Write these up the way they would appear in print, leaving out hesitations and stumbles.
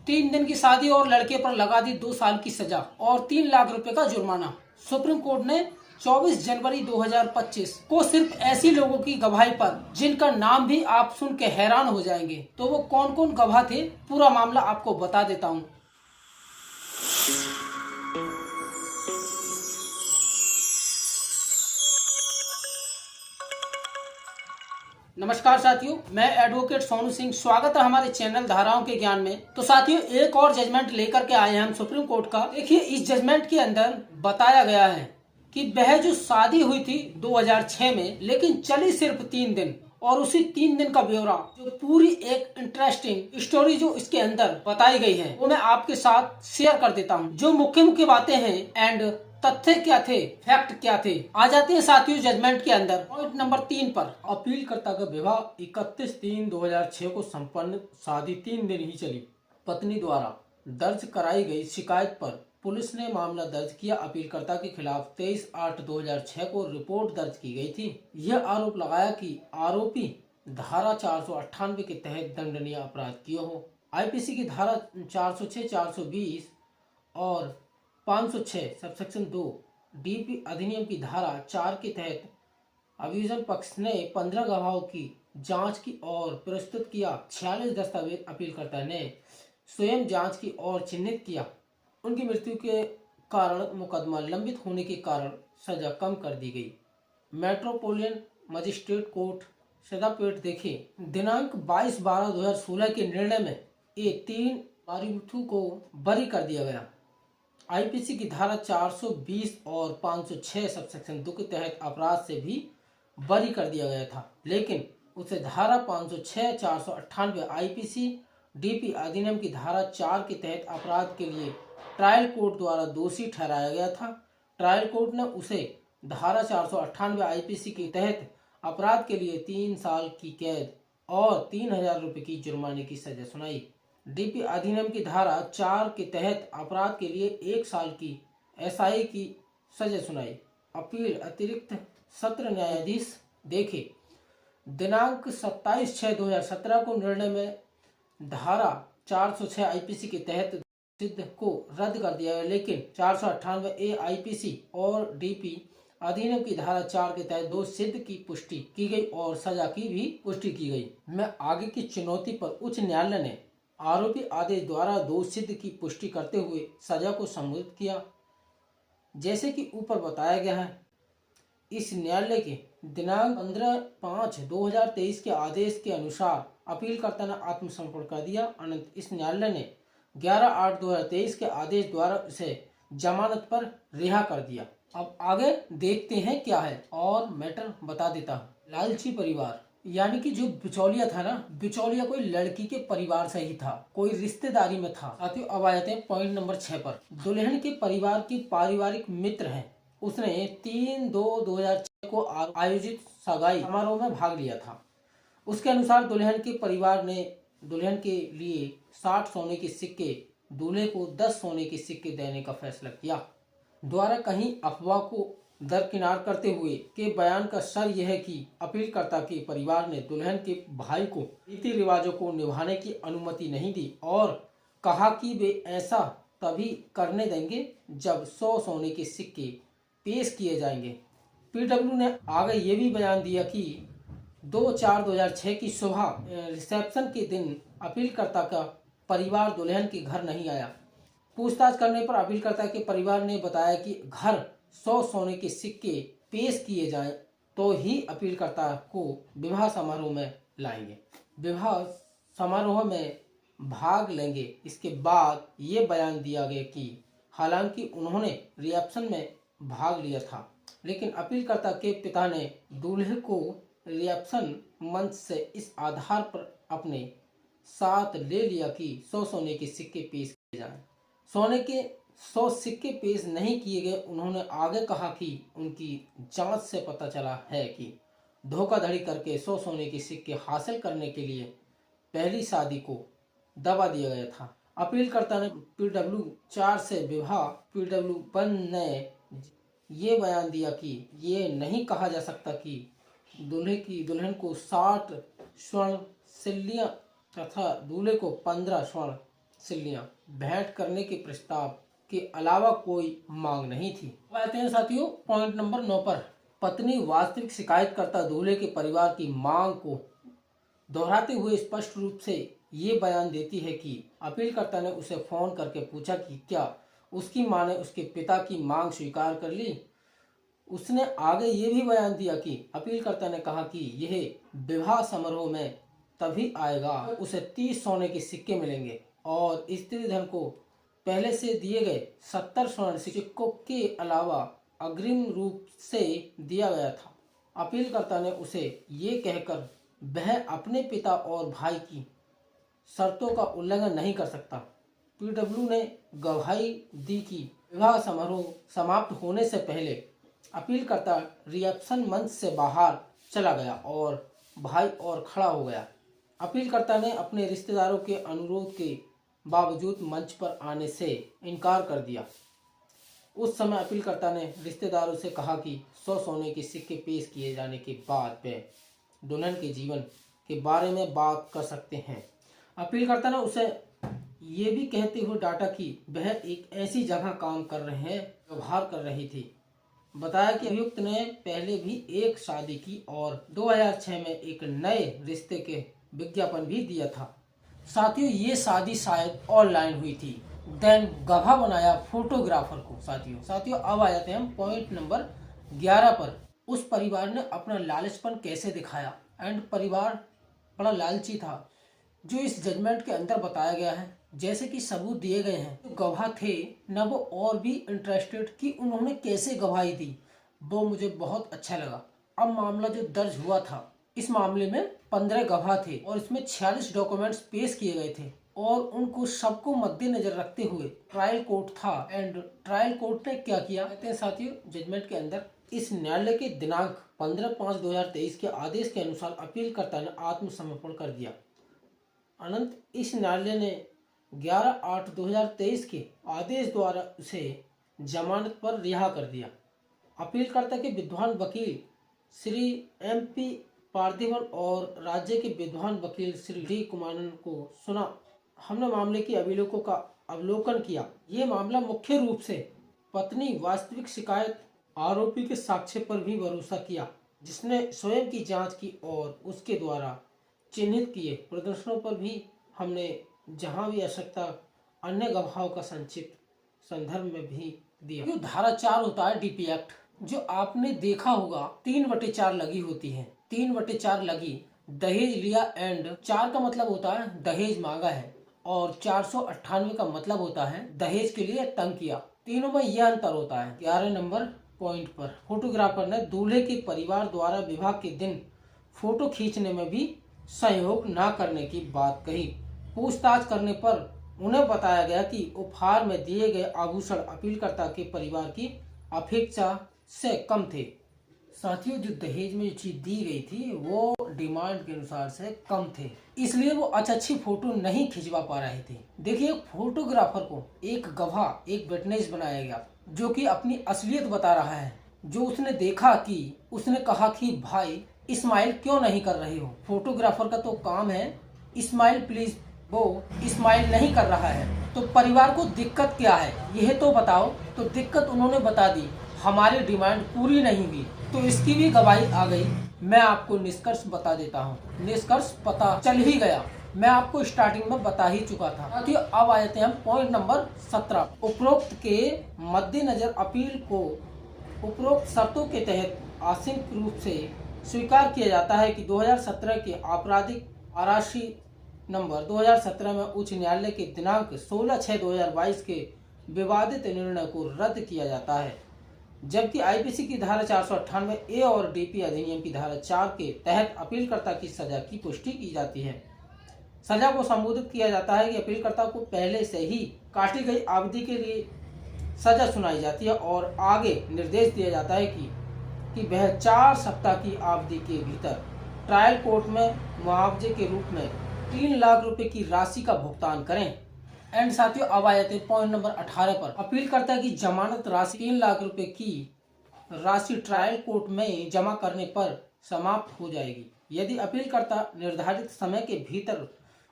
3 दिन की शादी और लड़के पर लगा दी 2 साल की सजा और 3 लाख रुपए का जुर्माना। सुप्रीम कोर्ट ने 24 जनवरी 2025 को सिर्फ ऐसी लोगों की गवाही पर जिनका नाम भी आप सुन के हैरान हो जाएंगे। तो वो कौन कौन गवाह थे, पूरा मामला आपको बता देता हूँ। नमस्कार साथियों, मैं एडवोकेट सोनू सिंह। स्वागत है हमारे चैनल धाराओं के ज्ञान में। तो साथियों, एक और जजमेंट लेकर के आए हैं हम सुप्रीम कोर्ट का। देखिए, इस जजमेंट के अंदर बताया गया है कि वह जो शादी हुई थी 2006 में, लेकिन चली सिर्फ 3 दिन, और उसी 3 दिन का ब्यौरा, जो पूरी एक इंटरेस्टिंग स्टोरी जो इसके अंदर बताई गई है, वो मैं आपके साथ शेयर कर देता हूँ। जो मुख्य मुख्य बातें हैं एंड तथ्य क्या थे, फैक्ट क्या थे, आ जाते हैं साथियों जजमेंट के अंदर। पॉइंट नंबर 3 पर, अपीलकर्ता का विवाह 31/3/2006 को संपन्न, शादी 3 दिन ही चली। पत्नी द्वारा दर्ज कराई गई शिकायत पर पुलिस ने मामला दर्ज किया। अपीलकर्ता के खिलाफ 23/8/2006 को रिपोर्ट दर्ज की गई थी। यह आरोप लगाया कि आरोपी धारा 498 के तहत दंडनीय अपराध किया हो। आईपीसी की धारा 406, 420 और 506 सबसेक्शन 2 डीपी अधिनियम की धारा 4 के तहत अभियोजन पक्ष ने 15 गवाहों की जांच की और प्रस्तुत किया। 46 दस्तावेज अपीलकर्ता ने स्वयं जांच की और चिन्हित किया। उनकी मृत्यु के कारण मुकदमा लंबित होने के कारण सजा कम कर दी गई। मेट्रोपोलिटन मजिस्ट्रेट कोर्ट सदापेट देखे दिनांक 22/12/2016 के निर्णय में ये 3 आरोपियों को बरी कर दिया गया। आईपीसी की धारा 420 और 506 सबसेक्शन 2 के तहत अपराध से भी बरी कर दिया गया था, लेकिन उसे धारा 506, 498 आईपीसी डीपी अधिनियम की धारा 4 के तहत अपराध के लिए ट्रायल कोर्ट द्वारा दोषी ठहराया गया था। ट्रायल कोर्ट ने उसे धारा 498 आईपीसी के तहत अपराध के लिए 3 साल की कैद और 3,000 रुपए की जुर्माने की सजा सुनाई। डीपी अधिनियम की धारा 4 के तहत अपराध के लिए 1 साल की एसआई की सजा सुनाई। अपील अतिरिक्त सत्र न्यायाधीश देखे दिनांक 27/6/2017 को निर्णय में धारा 406 आईपीसी के तहत सिद्ध को रद्द कर दिया गया, लेकिन 498 ए आईपीसी और डीपी अधिनियम की धारा 4 के तहत दोष सिद्ध की पुष्टि की गई और सजा की भी पुष्टि की गई। मैं आगे की चुनौती पर उच्च न्यायालय ने आरोपी आदेश द्वारा दोष सिद्ध की पुष्टि करते हुए सजा को संबोधित किया। जैसे कि ऊपर बताया गया है, इस न्यायालय के दिनांक 15/5/2023 के आदेश के अनुसार अपीलकर्ता ने आत्मसमर्पण कर दिया। अनंत इस न्यायालय ने 11/8/2023 के आदेश द्वारा उसे जमानत पर रिहा कर दिया। अब आगे देखते हैं क्या है और मैटर बता देता हूँ। लालची परिवार, यानी कि जो बिचौलिया था ना, बिचौलिया कोई लड़की के परिवार से ही था, कोई रिश्तेदारी में था। साथियों, अब आ जाते हैं पॉइंट नंबर 6 पर। दुल्हन के परिवार की पारिवारिक मित्र है, उसने 3/2/2006 को आयोजित सगाई समारोह में भाग लिया था। उसके अनुसार दुल्हन के परिवार ने दुल्हन के लिए 60 सोने के सिक्के, दूल्हे को 10 सोने के सिक्के देने का फैसला किया। द्वारा कहीं अफवाह को दरकिनार करते हुए के बयान का सर यह है कि अपीलकर्ता के परिवार ने दुल्हन के भाई को रीति रिवाजों को निभाने की अनुमति नहीं दी और कहा कि वे ऐसा तभी करने देंगे जब 100 सोने के सिक्के पेश किए जाएंगे। पीडब्ल्यू ने आगे ये भी बयान दिया कि 2/4/2006 की सुबह रिसेप्शन के दिन अपीलकर्ता का परिवार दुल्हन के घर नहीं आया। पूछताछ करने पर अपीलकर्ता के परिवार ने बताया कि घर 100 सोने के सिक्के पेश किए जाएं तो ही अपीलकर्ता को विवाह समारोह में लाएंगे, विवाह समारोह में भाग लेंगे। इसके बाद ये बयान दिया गया कि हालांकि उन्होंने रिसेप्शन में भाग लिया था, लेकिन अपीलकर्ता के पिता ने दूल्हे को रिसेप्शन मंच से इस आधार पर अपने साथ ले लिया कि 100 सोने के सिक्के पेश किए जाएं। सोने के 100 सिक्के पेश नहीं किए गए। उन्होंने आगे कहा कि उनकी जांच से पता चला है कि धोखाधड़ी करके 100 सोने के सिक्के हासिल करने के लिए पहली शादी को दबा दिया गया था। अपीलकर्ता ने PW4 से विवाह PW1 ने ये बयान दिया कि ये नहीं कहा जा सकता कि दुल्हन को 60 स्वर्ण सिल्लियाँ तथा दूल्हे को 15 स्वर्ण सिल्लियां भेंट करने के प्रस्ताव के अलावा कोई मांग नहीं थी। अब आते हैं साथियों पॉइंट नंबर 9 पर। पत्नी वास्तविक शिकायतकर्ता दूल्हे के परिवार की मांग को दोहराते हुए स्पष्ट रूप से ये बयान देती है कि अपीलकर्ता ने उसे फोन करके पूछा कि क्या उसकी मां ने उसके पिता की मांग स्वीकार कर ली। उसने आगे ये भी बयान दिया कि अपीलकर्ता ने कहा कि यह विवाह समारोह में तभी आएगा उसे 30 सोने के सिक्के मिलेंगे और स्त्री धन को पहले से दिए गए 70 स्वर्ण सिक्कों के अलावा अग्रिम रूप से दिया गया था। अपीलकर्ता ने उसे ये कहकर वह अपने पिता और भाई की शर्तों का उल्लंघन नहीं कर सकता। पीडब्ल्यू ने गवाही दी कि विवाह समारोह समाप्त होने से पहले अपीलकर्ता रिसेप्शन मंच से बाहर चला गया और भाई और खड़ा हो गया। अपीलकर्ता ने अपने रिश्तेदारों के अनुरोध के बावजूद मंच पर आने से इनकार कर दिया। उस समय अपीलकर्ता ने रिश्तेदारों से कहा कि 100 सोने के सिक्के पेश किए जाने के बाद वे दुल्हन के जीवन के बारे में बात कर सकते हैं। अपीलकर्ता ने उसे ये भी कहते हुए डांटा कि वह एक ऐसी जगह काम कर रहे हैं व्यवहार कर रही थी। बताया कि अभियुक्त ने पहले भी एक शादी की और 2006 में एक नए रिश्ते के विज्ञापन भी दिया था। साथियों ये शादी शायद ऑनलाइन हुई थी। देन गवाह बनाया फोटोग्राफर को। साथियों अब आ जाते हैं हम पॉइंट नंबर 11 पर। उस परिवार ने अपना लालचपन कैसे दिखाया एंड परिवार बड़ा लालची था जो इस जजमेंट के अंदर बताया गया है। जैसे कि सबूत दिए गए हैं, तो गवाह थे न वो और भी इंटरेस्टेड कि उन्होंने कैसे गवाही दी, वो मुझे बहुत अच्छा लगा। अब मामला जो दर्ज हुआ था, इस मामले में 15 गवाह थे और इसमें 46 डॉक्यूमेंट्स पेश किए गए थे और उनको सबको मद्देनजर रखते हुए ट्रायल कोर्ट था। एंड ट्रायल कोर्ट ने क्या किया कहते हैं साथियों जजमेंट के अंदर, इस न्यायालय के दिनांक 15/5/2023 के आदेश के अनुसार अपीलकर्ता ने आत्मसमर्पण कर दिया। अनंत इस न्यायालय ने 11/8/2023 के आदेश द्वारा उसे जमानत पर रिहा कर दिया। अपीलकर्ता के विद्वान वकील श्री MP पार्थिवन और राज्य के विद्वान वकील श्री D कुमारन को सुना। हमने मामले की अभिलेखों का अवलोकन किया। ये मामला मुख्य रूप से पत्नी वास्तविक शिकायत आरोपी के साक्ष्य पर भी भरोसा किया, जिसने स्वयं की जांच की और उसके द्वारा चिन्हित किए प्रदर्शनों पर भी हमने जहां भी आवश्यकता अन्य गवाहों का संक्षिप्त संदर्भ में भी दिया। जो धारा 4 होता है DP एक्ट, जो आपने देखा होगा 3/4 लगी होती है। 3/4 लगी, दहेज लिया एंड 4 का मतलब होता है दहेज मांगा है और 498 का मतलब होता है दहेज के लिए तंग किया। तीनों में यह अंतर होता है। 11 नंबर पॉइंट पर फोटोग्राफर ने दूल्हे के परिवार द्वारा विवाह के दिन फोटो खींचने में भी सहयोग न करने की बात कही। पूछताछ करने पर उन्हें बताया गया कि उपहार में दिए गए आभूषण अपीलकर्ता के परिवार की अपेक्षा से कम थे। साथियों जो दहेज में जो चीज दी गई थी वो डिमांड के अनुसार से कम थे, इसलिए वो अच्छी फोटो नहीं खिंचवा पा रहे थे। देखिए फोटोग्राफर को एक गवाह एक विटनेस बनाया गया जो कि अपनी असलियत बता रहा है। जो उसने देखा कि उसने कहा कि भाई स्माइल क्यों नहीं कर रहे हो। फोटोग्राफर का तो काम है स्माइल प्लीज, वो स्माइल नहीं कर रहा है। तो परिवार को दिक्कत क्या है यह तो बताओ। तो दिक्कत उन्होंने बता दी, हमारी डिमांड पूरी नहीं हुई। तो इसकी भी गवाही आ गई। मैं आपको निष्कर्ष बता देता हूँ। निष्कर्ष पता चल ही गया, मैं आपको स्टार्टिंग में बता ही चुका था। अब आ जाते हैं हम पॉइंट नंबर 17। उपरोक्त के मद्देनजर अपील को उपरोक्त शर्तों के तहत आंशिक रूप से स्वीकार किया जाता है कि 2017 के आपराधिक आराशी नंबर 2017 में उच्च न्यायालय के दिनांक 16/6/2022 के विवादित निर्णय को रद्द किया जाता है, जबकि IPC की धारा 498A और DP अधिनियम की धारा 4 के तहत अपीलकर्ता की सजा की पुष्टि की जाती है। सजा को संबोधित किया जाता है कि अपीलकर्ता को पहले से ही काटी गई अवधि के लिए सजा सुनाई जाती है और आगे निर्देश दिया जाता है कि वह 4 सप्ताह की अवधि के भीतर ट्रायल कोर्ट में मुआवजे के रूप में 3 लाख रुपए की राशि का भुगतान करें। एंड साथियों अब आ जाते हैं पॉइंट नंबर 18 पर। अपीलकर्ता की जमानत राशि 3 लाख रुपए की राशि ट्रायल कोर्ट में जमा करने पर समाप्त हो जाएगी यदि अपीलकर्ता निर्धारित समय के भीतर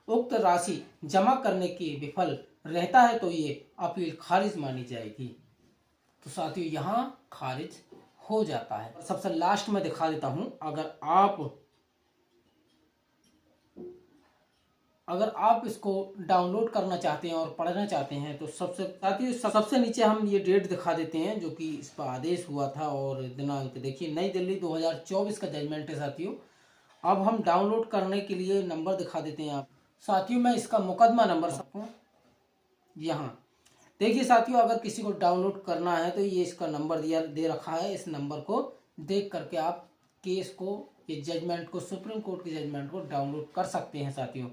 उक्त राशि जमा करने के विफल रहता है तो ये अपील खारिज मानी जाएगी। तो साथियों यहाँ खारिज हो जाता है। सबसे लास्ट में दिखा देता हूं, अगर आप इसको डाउनलोड करना चाहते हैं और पढ़ना चाहते हैं तो सबसे नीचे हम ये डेट दिखा देते हैं जो कि इस पर आदेश हुआ था और दिनांक देखिए, नई दिल्ली 2024 का जजमेंट है साथियों। अब हम डाउनलोड करने के लिए नंबर दिखा देते हैं आप साथियों। मैं इसका मुकदमा नंबर सबको यहाँ देखिए साथियों, अगर किसी को डाउनलोड करना है तो ये इसका नंबर दे रखा है। इस नंबर को देख करके आप केस को, ये जजमेंट को, सुप्रीम कोर्ट के जजमेंट को डाउनलोड कर सकते हैं साथियों।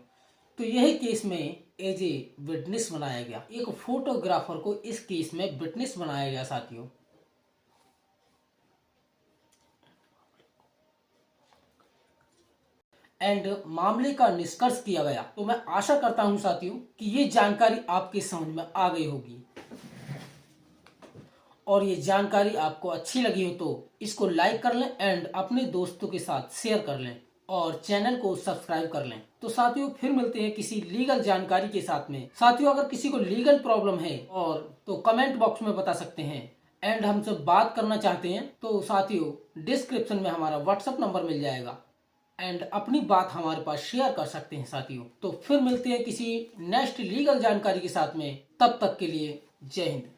तो यही केस में एज ए विटनेस बनाया गया, एक फोटोग्राफर को इस केस में विटनेस बनाया गया साथियों। एंड मामले का निष्कर्ष किया गया। तो मैं आशा करता हूं साथियों कि ये जानकारी आपके समझ में आ गई होगी, और ये जानकारी आपको अच्छी लगी हो तो इसको लाइक कर लें एंड अपने दोस्तों के साथ शेयर कर लें और चैनल को सब्सक्राइब कर लें। तो साथियों फिर मिलते हैं किसी लीगल जानकारी के साथ में। साथियों अगर किसी को लीगल प्रॉब्लम है और तो कमेंट बॉक्स में बता सकते हैं, एंड हमसे बात करना चाहते हैं तो साथियों डिस्क्रिप्शन में हमारा व्हाट्सएप नंबर मिल जाएगा एंड अपनी बात हमारे पास शेयर कर सकते हैं साथियों। तो फिर मिलते हैं किसी नेक्स्ट लीगल जानकारी के साथ में, तब तक के लिए जय हिंद।